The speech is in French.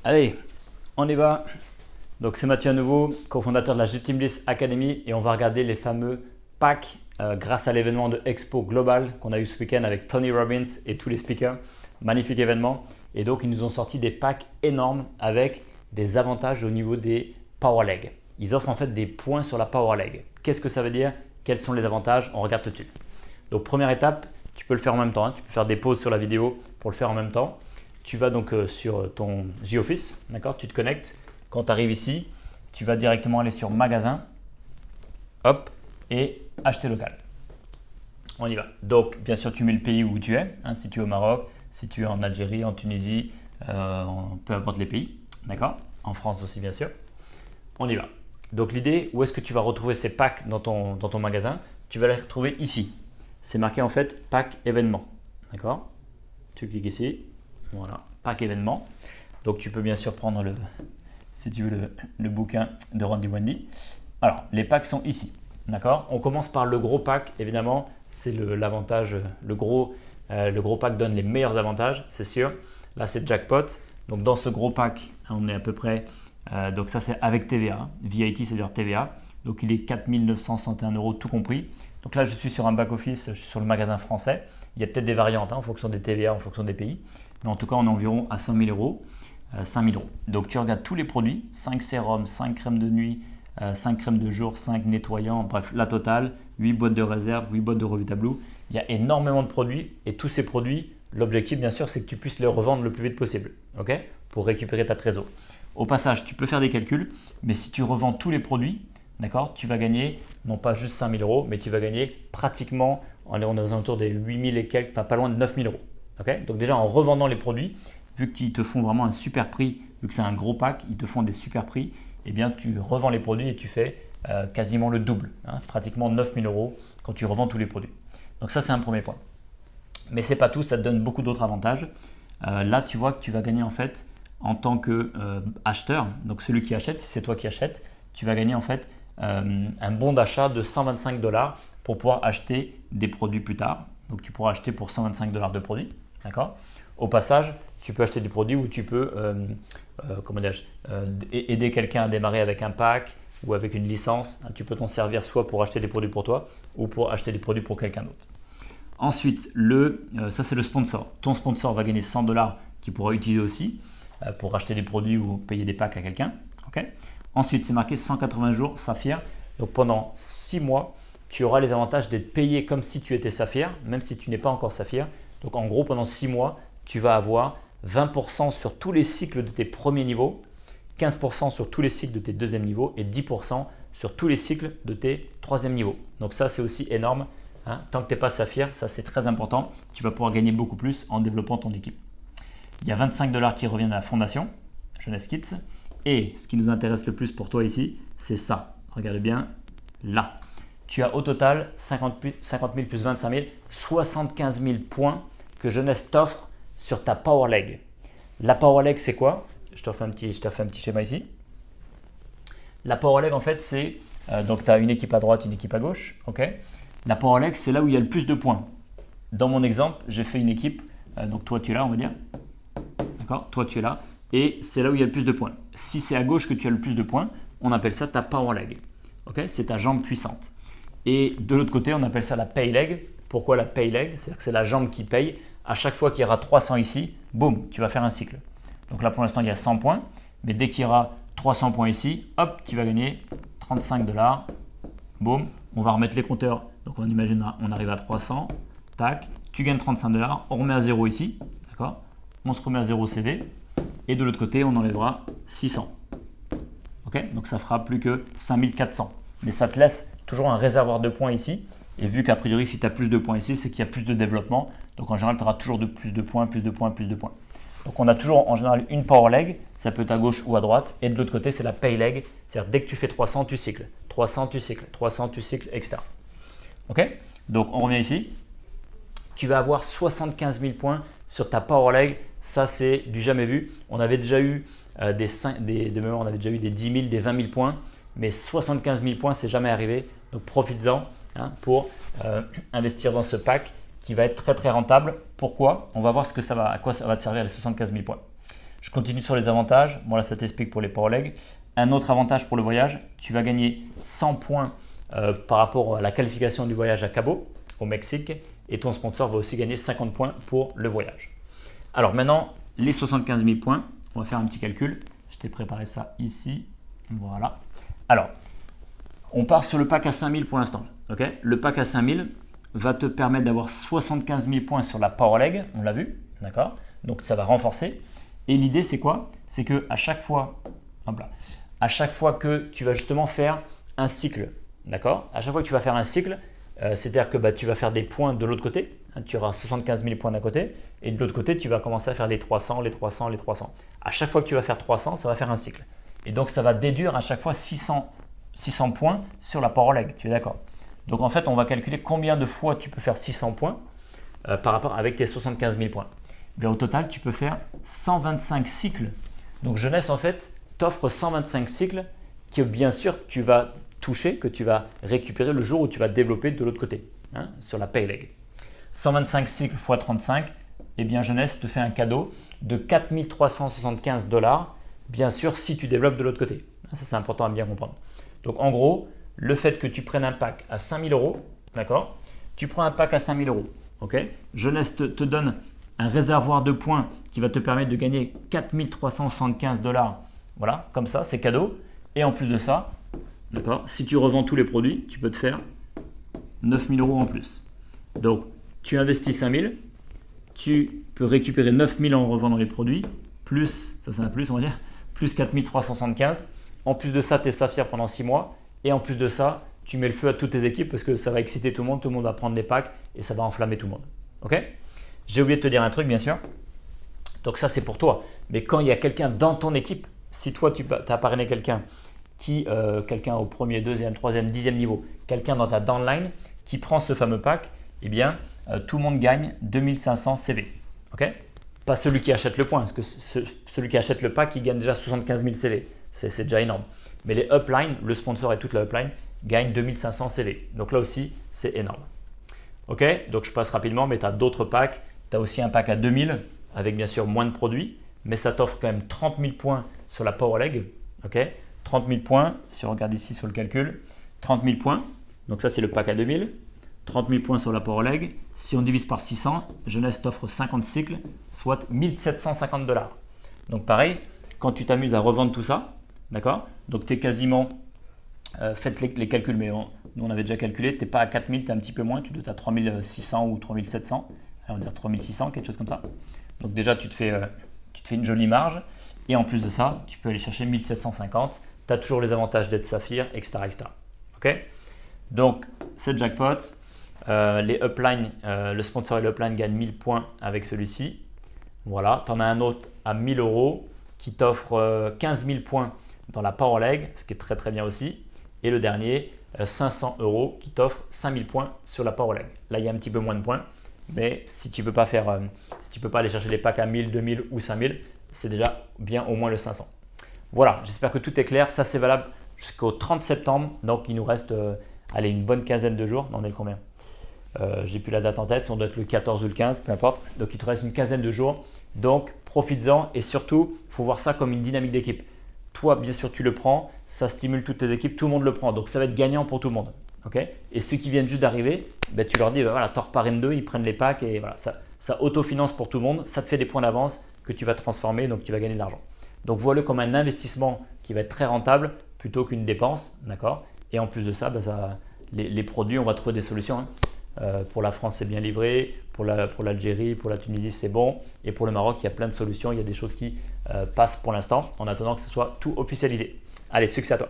Allez, on y va. Donc c'est Mathieu à nouveau, cofondateur de la GTeamList Academy et on va regarder les fameux packs grâce à l'événement de Expo Global qu'on a eu ce week-end avec Tony Robbins et tous les speakers. Magnifique événement. Et donc ils nous ont sorti des packs énormes avec des avantages au niveau des Power Legs. Ils offrent en fait des points sur la Power Leg. Qu'est-ce que ça veut dire? Quels sont les avantages? On regarde tout de suite. Donc première étape, tu peux le faire en même temps. Tu peux faire des pauses sur la vidéo pour le faire en même temps. Tu vas donc sur ton J-Office, d'accord? Tu te connectes. Quand tu arrives ici, tu vas directement aller sur Magasin, hop, et Acheter local. On y va. Donc, bien sûr, tu mets le pays où tu es, si tu es au Maroc, si tu es en Algérie, en Tunisie, peu importe les pays, d'accord? En France aussi, bien sûr. On y va. Donc, l'idée, où est-ce que tu vas retrouver ces packs dans ton magasin? Tu vas les retrouver ici. C'est marqué en fait pack événement, d'accord? Tu cliques ici, voilà, pack événement. Donc, tu peux bien sûr prendre si tu veux le bouquin de Randy Wendy. Alors, les packs sont ici, d'accord? On commence par le gros pack, évidemment, c'est l'avantage, le gros pack donne les meilleurs avantages, c'est sûr. Là, c'est jackpot. Donc, dans ce gros pack, on est à peu près, donc ça c'est avec TVA, VAT, c'est-à-dire TVA. Donc, il est 4 961 € tout compris. Donc là, je suis sur un back-office, je suis sur le magasin français. Il y a peut-être des variantes en fonction des TVA, en fonction des pays. Mais en tout cas, on est environ à 5 000 €. 5 000 €. Donc tu regardes tous les produits, 5 sérums, 5 crèmes de nuit, 5 crèmes de jour, 5 nettoyants, bref la totale, 8 boîtes de réserve, 8 boîtes de Revita Blue. Il y a énormément de produits et tous ces produits, l'objectif bien sûr c'est que tu puisses les revendre le plus vite possible, ok? Pour récupérer ta trésor. Au passage, tu peux faire des calculs, mais si tu revends tous les produits, d'accord, tu vas gagner non pas juste 5 000 €, mais tu vas gagner pratiquement, on est aux alentours des 8 000 et quelques, pas loin de 9 000 €. Okay? Donc déjà en revendant les produits, vu qu'ils te font vraiment un super prix, vu que c'est un gros pack, ils te font des super prix, eh bien tu revends les produits et tu fais quasiment le double, pratiquement 9 000 € quand tu revends tous les produits. Donc ça c'est un premier point. Mais c'est pas tout, ça te donne beaucoup d'autres avantages. Là tu vois que tu vas gagner en fait en tant qu'acheteur, donc celui qui achète, si c'est toi qui achètes, tu vas gagner en fait un bon d'achat de 125 $ pour pouvoir acheter des produits plus tard. Donc tu pourras acheter pour 125 $ de produits, d'accord? Au passage, tu peux acheter des produits où tu peux aider quelqu'un à démarrer avec un pack ou avec une licence. Tu peux t'en servir soit pour acheter des produits pour toi ou pour acheter des produits pour quelqu'un d'autre. Ensuite, ça c'est le sponsor. Ton sponsor va gagner 100 $ qu'il pourra utiliser aussi pour acheter des produits ou payer des packs à quelqu'un. Okay. Ensuite, c'est marqué 180 jours Saphir. Donc pendant 6 mois, tu auras les avantages d'être payé comme si tu étais Saphir, même si tu n'es pas encore Saphir. Donc en gros, pendant 6 mois, tu vas avoir 20% sur tous les cycles de tes premiers niveaux, 15% sur tous les cycles de tes deuxièmes niveaux et 10% sur tous les cycles de tes troisièmes niveaux. Donc ça, c'est aussi énorme. Tant que tu n'es pas Saphir, ça c'est très important. Tu vas pouvoir gagner beaucoup plus en développant ton équipe. Il y a 25 $ qui reviennent à la fondation, Jeunesse Kids. Et ce qui nous intéresse le plus pour toi ici, c'est ça. Regarde bien, là. Tu as au total 50 000 plus 25 000, 75 000 points que Jeunesse t'offre sur ta Power Leg. La Power Leg, c'est quoi? Je te refais un petit schéma ici. La Power Leg, en fait, c'est donc tu as une équipe à droite, une équipe à gauche. Okay. La Power Leg, c'est là où il y a le plus de points. Dans mon exemple, j'ai fait une équipe. Donc toi, tu es là, on va dire. D'accord? Toi, tu es là. Et c'est là où il y a le plus de points. Si c'est à gauche que tu as le plus de points, on appelle ça ta Power Leg. Okay. C'est ta jambe puissante. Et de l'autre côté, on appelle ça la Pay Leg. Pourquoi la Pay Leg? C'est-à-dire que c'est la jambe qui paye. À chaque fois qu'il y aura 300 ici, boum, tu vas faire un cycle. Donc là, pour l'instant, il y a 100 points. Mais dès qu'il y aura 300 points ici, hop, tu vas gagner 35 $. Boum, on va remettre les compteurs. Donc on imagine, on arrive à 300. Tac, tu gagnes 35 $. On remet à 0 ici. D'accord? On se remet à 0 CV. Et de l'autre côté, on enlèvera 600. Ok? Donc ça fera plus que 5400. Mais ça te laisse toujours un réservoir de points ici. Et vu qu'a priori, si tu as plus de points ici, c'est qu'il y a plus de développement. Donc en général, tu auras toujours plus de points, plus de points, plus de points. Donc on a toujours en général une Power Leg, ça peut être à gauche ou à droite. Et de l'autre côté, c'est la Pay Leg. C'est-à-dire dès que tu fais 300, tu cycles. 300, tu cycles. 300, tu cycles, etc. Ok? Donc on revient ici. Tu vas avoir 75 000 points sur ta Power Leg. Ça, c'est du jamais vu. On avait déjà eu de mémoire, on avait déjà eu des 10 000, des 20 000 points. Mais 75 000 points, c'est jamais arrivé. Donc profites-en pour investir dans ce pack qui va être très très rentable. Pourquoi? On va voir à quoi ça va te servir les 75 000 points. Je continue sur les avantages. Bon là, ça t'explique pour les powerlegs. Un autre avantage pour le voyage, tu vas gagner 100 points par rapport à la qualification du voyage à Cabo, au Mexique. Et ton sponsor va aussi gagner 50 points pour le voyage. Alors maintenant, les 75 000 points, on va faire un petit calcul. Je t'ai préparé ça ici. Voilà. Alors, on part sur le pack à 5 000 pour l'instant. Okay, le pack à 5 000 va te permettre d'avoir 75 000 points sur la powerleg, on l'a vu, d'accord? Donc ça va renforcer. Et l'idée c'est quoi? C'est que à chaque fois que tu vas justement faire un cycle, d'accord? À chaque fois que tu vas faire un cycle, c'est-à-dire que tu vas faire des points de l'autre côté, hein, tu auras 75 000 points d'un côté, et de l'autre côté tu vas commencer à faire les 300, les 300, les 300. À chaque fois que tu vas faire 300, ça va faire un cycle. Et donc ça va déduire à chaque fois 600 points sur la powerleg, tu es d'accord? Donc en fait, on va calculer combien de fois tu peux faire 600 points par rapport avec tes 75 000 points. Bien, au total, tu peux faire 125 cycles. Donc Jeunesse, en fait, t'offre 125 cycles que bien sûr tu vas toucher, que tu vas récupérer le jour où tu vas développer de l'autre côté, hein, sur la payleg. 125 cycles x 35, et bien Jeunesse te fait un cadeau de 4 375 $, bien sûr si tu développes de l'autre côté. Ça, c'est important à bien comprendre. Donc en gros, le fait que tu prennes un pack à 5 000 €, d'accord? Tu prends un pack à 5 000 €, ok? Jeunesse te donne un réservoir de points qui va te permettre de gagner 4 375 $. Voilà, comme ça, c'est cadeau. Et en plus de ça, d'accord, si tu revends tous les produits, tu peux te faire 9 000 € en plus. Donc, tu investis 5 000, tu peux récupérer 9 000 en revendant les produits, plus, ça c'est un plus, on va dire, plus 4 375. En plus de ça, tes saphirs pendant 6 mois. Et en plus de ça, tu mets le feu à toutes tes équipes parce que ça va exciter tout le monde va prendre des packs et ça va enflammer tout le monde. Ok? J'ai oublié de te dire un truc, bien sûr. Donc ça, c'est pour toi. Mais quand il y a quelqu'un dans ton équipe, si toi, tu as parrainé quelqu'un quelqu'un au premier, deuxième, troisième, 10e niveau, quelqu'un dans ta downline qui prend ce fameux pack, eh bien, tout le monde gagne 2500 CV. Ok? Pas celui qui achète le point, parce que celui qui achète le pack, il gagne déjà 75 000 CV. C'est déjà énorme. Mais les uplines, le sponsor et toute la upline gagnent 2500 CV. Donc là aussi, c'est énorme. Ok, donc je passe rapidement, mais tu as d'autres packs. Tu as aussi un pack à 2000 avec bien sûr moins de produits, mais ça t'offre quand même 30 000 points sur la powerleg. Ok, 30 000 points, si on regarde ici sur le calcul, 30 000 points. Donc ça, c'est le pack à 2000. 30 000 points sur la powerleg. Si on divise par 600, Jeunesse t'offre 50 cycles, soit 1750 $. Donc pareil, quand tu t'amuses à revendre tout ça, d'accord? Donc tu es quasiment, faites les calculs, mais nous on avait déjà calculé, tu n'es pas à 4000, tu es un petit peu moins, tu dois être à 3600 ou 3700, on va dire 3600, quelque chose comme ça. Donc déjà tu te fais une jolie marge, et en plus de ça, tu peux aller chercher 1750, tu as toujours les avantages d'être saphir, etc. Ok? Donc c'est jackpot, les uplines, le sponsor et l'upline gagnent 1000 points avec celui-ci. Voilà, tu en as un autre à 1000 € qui t'offre 15 000 points dans la powerleg, ce qui est très très bien aussi. Et le dernier, 500 € qui t'offre 5000 points sur la powerleg. Là, il y a un petit peu moins de points, mais si tu ne peux pas aller chercher les packs à 1000, 2000 ou 5000, c'est déjà bien au moins le 500. Voilà, j'espère que tout est clair. Ça, c'est valable jusqu'au 30 septembre. Donc, il nous reste une bonne quinzaine de jours. On est le combien? J'ai plus la date en tête. On doit être le 14 ou le 15, peu importe. Donc, il te reste une quinzaine de jours. Donc, profites-en et surtout, il faut voir ça comme une dynamique d'équipe. Toi, bien sûr, tu le prends, ça stimule toutes tes équipes, tout le monde le prend. Donc, ça va être gagnant pour tout le monde. Okay, et ceux qui viennent juste d'arriver, tu leur dis, voilà, t'en reparraines 2, ils prennent les packs et voilà, ça autofinance pour tout le monde. Ça te fait des points d'avance que tu vas transformer, donc tu vas gagner de l'argent. Donc, vois-le comme un investissement qui va être très rentable plutôt qu'une dépense. D'accord. Et en plus de ça, les produits, on va trouver des solutions. Hein. Pour la France, c'est bien livré. Pour l'Algérie, pour la Tunisie, c'est bon. Et pour le Maroc, il y a plein de solutions. Il y a des choses qui passent pour l'instant en attendant que ce soit tout officialisé. Allez, succès à toi.